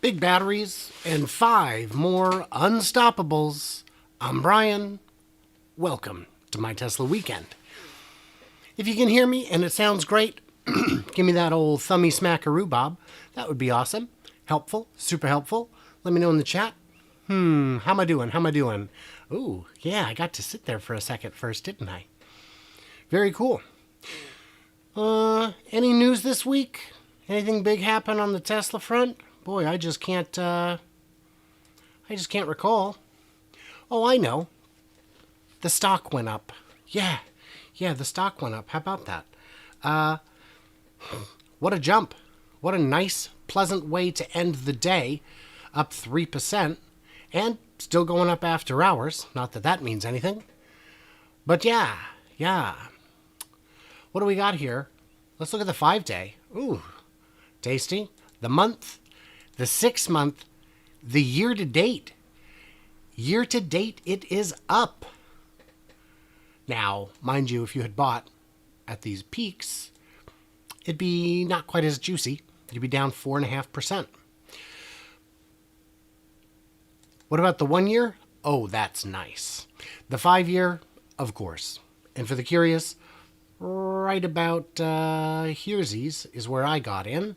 Big batteries and 5 more unstoppables. I'm Brian. Welcome to my Tesla weekend. If you can hear me and it sounds great, give me that old thummy smackaroo, Bob. That would be awesome. Helpful, super helpful. Let me know in the chat. How am I doing? Ooh, yeah, I got to sit there for a second first, didn't I? Very cool. Any news this week? Anything big happen on the Tesla front? Boy, I just can't recall. Oh, I know. The stock went up. Yeah, the stock went up. How about that? What a jump. What a nice, pleasant way to end the day. Up 3% and still going up after hours. Not that that means anything. But yeah. What do we got here? Let's look at the 5-day. Ooh, tasty. The month, the 6-month, the year-to-date. Year-to-date, it is up. Now, mind you, if you had bought at these peaks, it'd be not quite as juicy. You'd be down 4.5%. What about the 1 year? Oh, that's nice. The 5-year, of course. And for the curious, right about heresies is where I got in.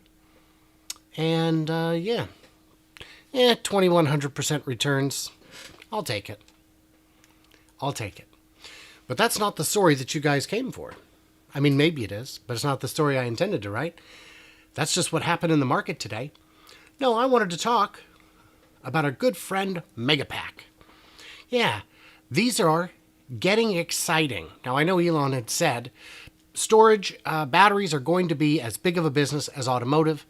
And 2,100% returns. I'll take it. But that's not the story that you guys came for. I mean, maybe it is, but it's not the story I intended to write. That's just what happened in the market today. No, I wanted to talk about our good friend Megapack. Yeah, these are getting exciting. Now, I know Elon had said storage batteries are going to be as big of a business as automotive,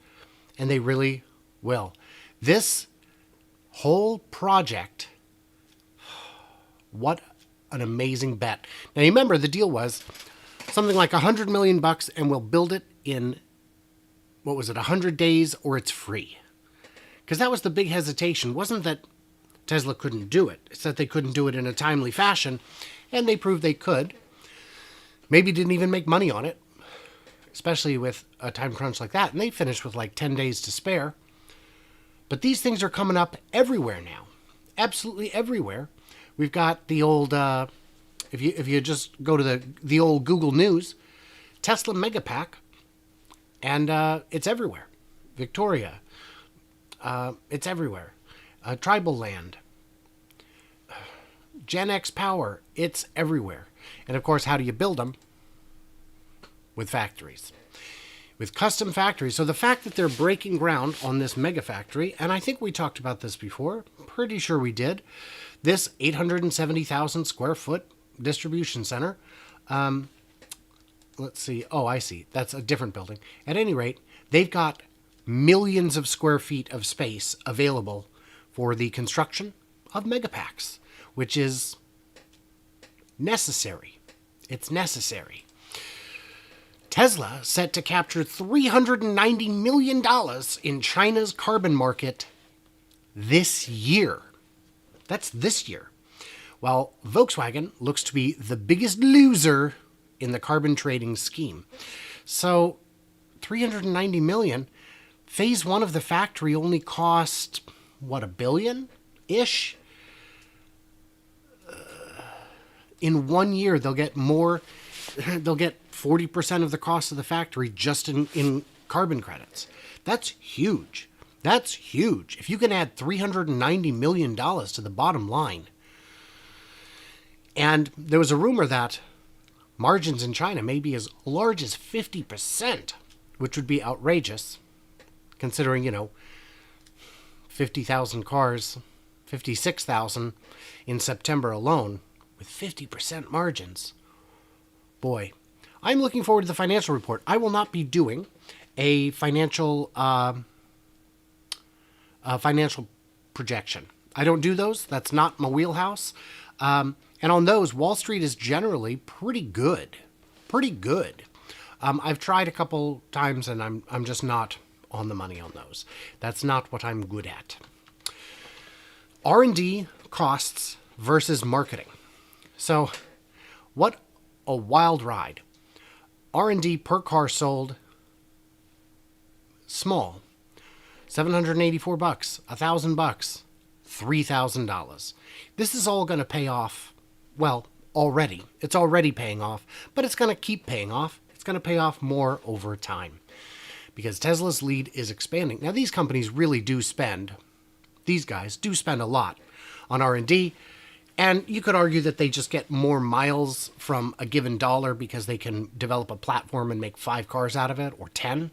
and they really will. This whole project, what an amazing bet. Now, you remember the deal was something like $100 million and we'll build it in, 100 days or it's free. Because that was the big hesitation. It wasn't that Tesla couldn't do it. It's that they couldn't do it in a timely fashion, and they proved they could. Maybe didn't even make money on it, especially with a time crunch like that. And they finished with like 10 days to spare. But these things are coming up everywhere now. Absolutely everywhere. We've got the old, if you just go to the old Google News, Tesla Megapack, and it's everywhere. Victoria, it's everywhere. Tribal Land, Gen X Power, it's everywhere. And of course, how do you build them? With factories. With custom factories. So the fact that they're breaking ground on this mega factory, and I think we talked about this before, pretty sure we did, this 870,000 square foot distribution center. Let's see. Oh, I see. That's a different building. At any rate, they've got millions of square feet of space available for the construction of megapacks, which is necessary. It's necessary. Tesla set to capture $390 million in China's carbon market this year. That's this year. While Volkswagen looks to be the biggest loser in the carbon trading scheme. So, $390 million. Phase 1 of the factory only cost, $1 billion-ish? In 1 year, they'll get 40% of the cost of the factory just in carbon credits. That's huge. That's huge. If you can add $390 million to the bottom line. And there was a rumor that margins in China may be as large as 50%, which would be outrageous, considering, 50,000 cars, 56,000 in September alone, with 50% margins. Boy, I'm looking forward to the financial report. I will not be doing a financial projection. I don't do those. That's not my wheelhouse. And on those, Wall Street is generally pretty good. I've tried a couple times, and I'm just not on the money on those. That's not what I'm good at. R&D costs versus marketing. So, what a wild ride. R&D per car sold, small. $784, $1,000, $3,000. This is all going to pay off, well, already. It's already paying off, but it's going to keep paying off. It's going to pay off more over time because Tesla's lead is expanding. Now, these companies really do spend, these guys do spend a lot on R&D, and you could argue that they just get more miles from a given dollar because they can develop a platform and make 5 cars out of it, or 10,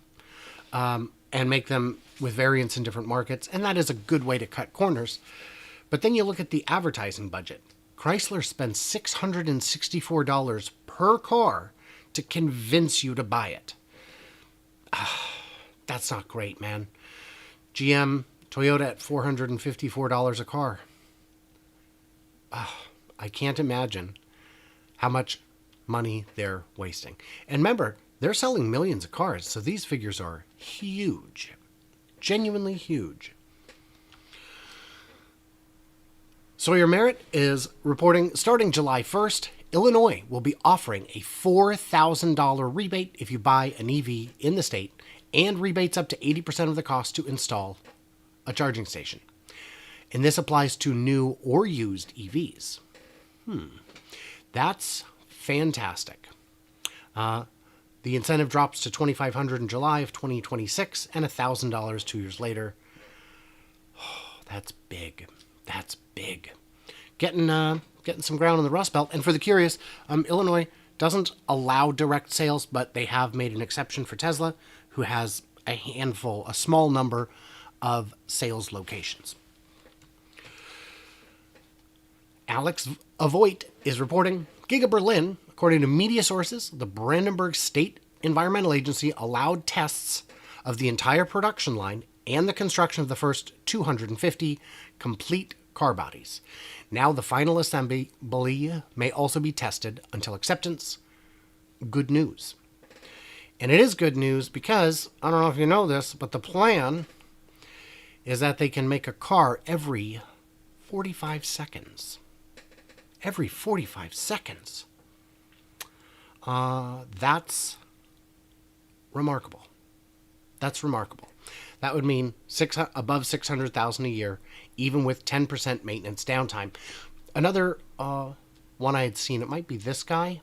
and make them with variants in different markets, and that is a good way to cut corners. But then you look at the advertising budget. Chrysler spends $664 per car to convince you to buy it. That's not great, man. GM, Toyota at $454 a car. I can't imagine how much money they're wasting. And remember, they're selling millions of cars, so these figures are huge. Genuinely huge. Sawyer Merritt is reporting, starting July 1st, Illinois will be offering a $4,000 rebate if you buy an EV in the state, and rebates up to 80% of the cost to install a charging station. And this applies to new or used EVs. That's fantastic. The incentive drops to $2,500 in July of 2026 and $1,000 2 years later. Oh, that's big. That's big. Getting some ground in the Rust Belt. And for the curious, Illinois doesn't allow direct sales, but they have made an exception for Tesla, who has a small number of sales locations. Alex Avoit is reporting, Giga Berlin, according to media sources, the Brandenburg State Environmental Agency allowed tests of the entire production line and the construction of the first 250 complete car bodies. Now the final assembly may also be tested until acceptance. Good news. And it is good news because, I don't know if you know this, but the plan is that they can make a car every 45 seconds. Every 45 seconds. That's remarkable. That's remarkable. That would mean above $600,000 a year, even with 10% maintenance downtime. Another one I had seen, it might be this guy.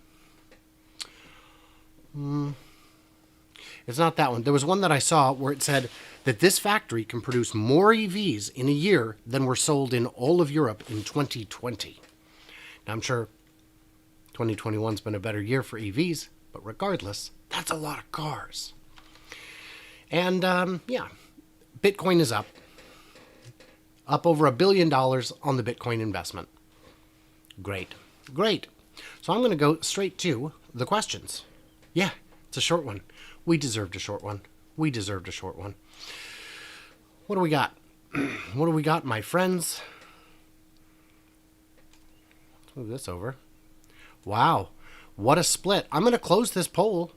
It's not that one. There was one that I saw where it said that this factory can produce more EVs in a year than were sold in all of Europe in 2020. Now, I'm sure 2021's been a better year for EVs, but regardless, that's a lot of cars. And, Bitcoin is up over $1 billion on the Bitcoin investment. Great. So I'm going to go straight to the questions. Yeah, it's a short one. We deserved a short one. What do we got? My friends? Let's move this over. Wow, what a split. I'm going to close this poll.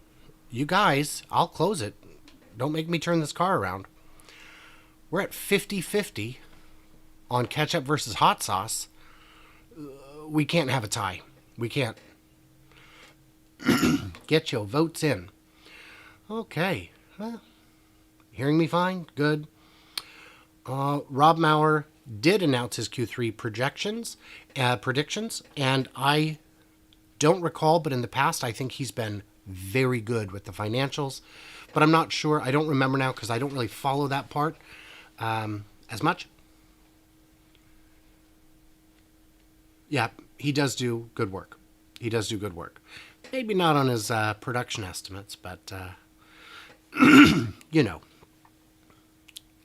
You guys, I'll close it. Don't make me turn this car around. We're at 50-50 on ketchup versus hot sauce. We can't have a tie. We can't. Get your votes in. Okay. Hearing me fine? Good. Rob Maurer did announce his Q3 predictions, and I don't recall, but in the past, I think he's been very good with the financials. But I'm not sure. I don't remember now because I don't really follow that part as much. Yeah, he does do good work. Maybe not on his production estimates, but,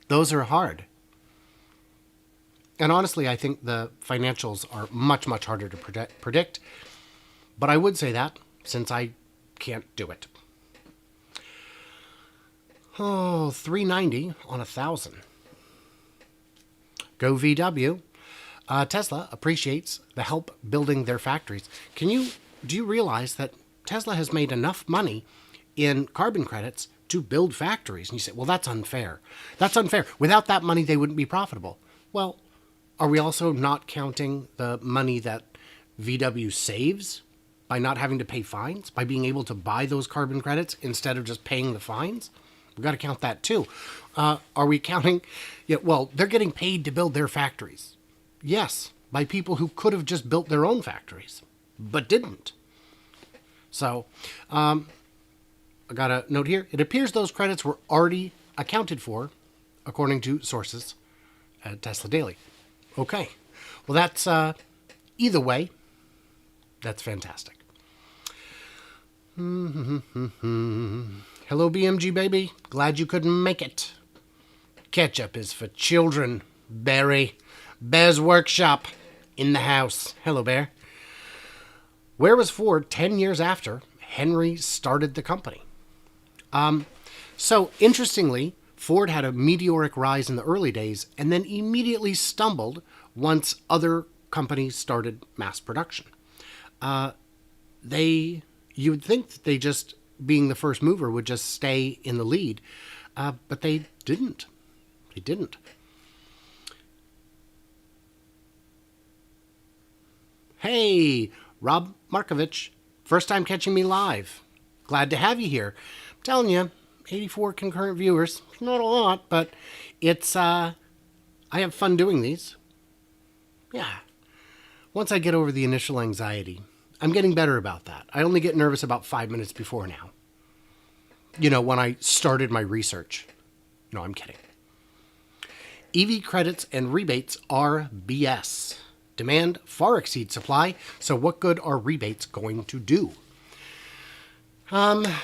those are hard. And honestly, I think the financials are much, much harder to predict. But I would say that since I can't do it. Oh, 390 on 1,000. Go VW. Tesla appreciates the help building their factories. Do you realize that Tesla has made enough money in carbon credits to build factories? And you say, well, that's unfair. That's unfair. Without that money, they wouldn't be profitable. Well, are we also not counting the money that VW saves by not having to pay fines, by being able to buy those carbon credits instead of just paying the fines? We've got to count that too. Are we counting? Yeah, well, they're getting paid to build their factories. Yes, by people who could have just built their own factories, but didn't. So, I got a note here. It appears those credits were already accounted for, according to sources at Tesla Daily. Okay. Well, that's, either way, that's fantastic. Hello, BMG baby. Glad you couldn't make it. Ketchup is for children, Barry. Bear's Workshop in the house. Hello, Bear. Where was Ford 10 years after Henry started the company? So, interestingly, Ford had a meteoric rise in the early days and then immediately stumbled once other companies started mass production. You would think that they just, being the first mover, would just stay in the lead, but they didn't. They didn't. Hey, Rob Markovich, first time catching me live. Glad to have you here. I'm telling you, 84 concurrent viewers. Not a lot, but it's, I have fun doing these. Yeah. Once I get over the initial anxiety, I'm getting better about that. I only get nervous about 5 minutes before now. You know, when I started my research. No, I'm kidding. EV credits and rebates are BS. Demand far exceeds supply, so what good are rebates going to do? I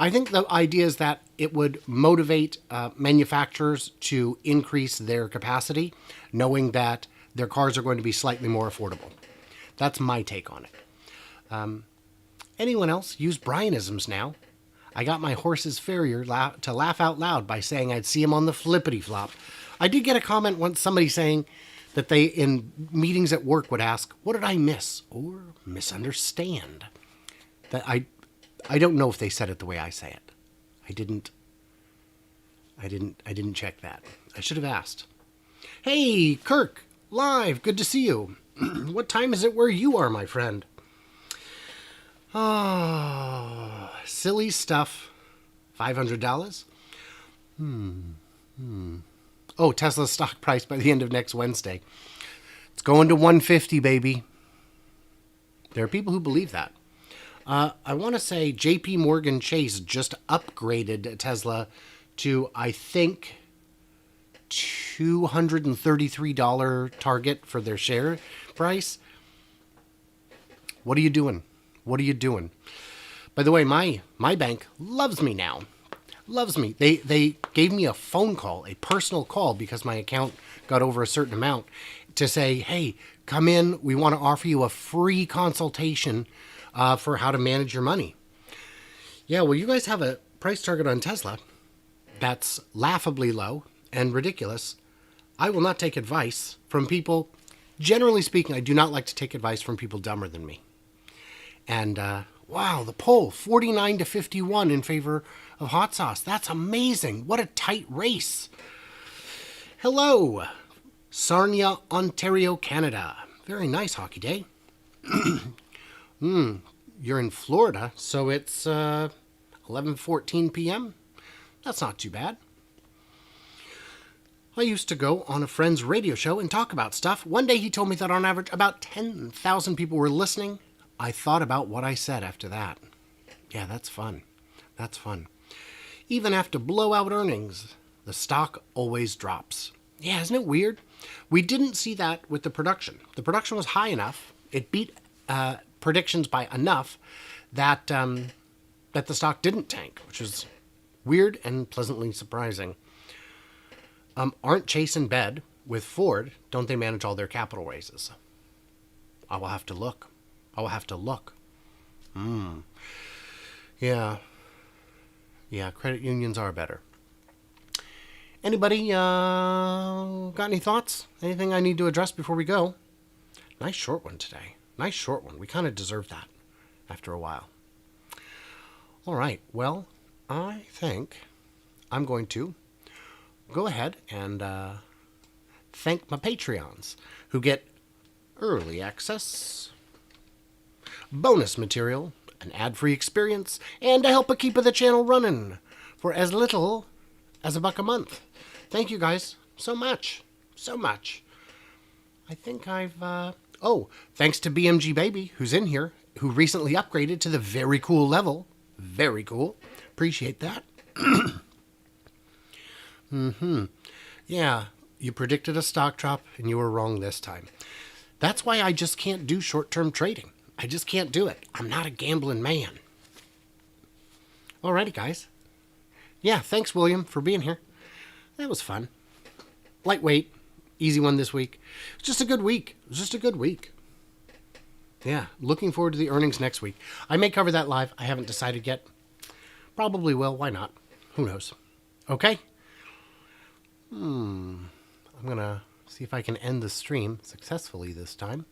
think the idea is that it would motivate manufacturers to increase their capacity, knowing that their cars are going to be slightly more affordable. That's my take on it. Anyone else use Brianisms now? I got my horse's farrier to laugh out loud by saying I'd see him on the flippity flop. I did get a comment once, somebody saying that they, in meetings at work, would ask, what did I miss or misunderstand? That I don't know if they said it the way I say it. I didn't check that. I should have asked. Hey, Kirk, live, good to see you. What time is it where you are, my friend? Oh, silly stuff. $500? Oh, Tesla's stock price by the end of next Wednesday. It's going to 150, baby. There are people who believe that. I want to say JP Morgan Chase just upgraded Tesla to, I think, $233 target for their share price. What are you doing? What are you doing? By the way, my bank loves me now. Loves me. They gave me a phone call, a personal call, because my account got over a certain amount, to say, hey, come in. We want to offer you a free consultation for how to manage your money. Yeah, well, you guys have a price target on Tesla that's laughably low and ridiculous. I will not take advice from people. Generally speaking, I do not like to take advice from people dumber than me. And wow, the poll, 49 to 51 in favor of hot sauce. That's amazing. What a tight race. Hello, Sarnia, Ontario, Canada. Very nice hockey day. You're in Florida, so it's 11:14 p.m. That's not too bad. I used to go on a friend's radio show and talk about stuff. One day he told me that on average about 10,000 people were listening. I thought about what I said after that. Yeah, that's fun. That's fun. Even after blowout earnings, the stock always drops. Yeah, isn't it weird? We didn't see that with the production. The production was high enough. It beat predictions by enough that that the stock didn't tank, which is weird and pleasantly surprising. Aren't Chase in bed with Ford? Don't they manage all their capital raises? I will have to look. I will have to look. Yeah. Yeah, credit unions are better. Anybody got any thoughts? Anything I need to address before we go? Nice short one today. Nice short one. We kind of deserve that after a while. All right. Well, I think I'm going to go ahead and thank my Patreons who get early access, bonus material, an ad-free experience, and to help keep the channel running for as little as $1 a month. Thank you guys so much. So much. I think I've... Oh, thanks to BMG Baby, who's in here, who recently upgraded to the very cool level. Very cool. Appreciate that. Yeah, you predicted a stock drop, and you were wrong this time. That's why I just can't do short-term trading. I just can't do it. I'm not a gambling man. Alrighty, guys. Yeah, thanks, William, for being here. That was fun. Lightweight. Easy one this week. It's just a good week. It was just a good week. Yeah, looking forward to the earnings next week. I may cover that live. I haven't decided yet. Probably will. Why not? Who knows? Okay? I'm going to see if I can end the stream successfully this time.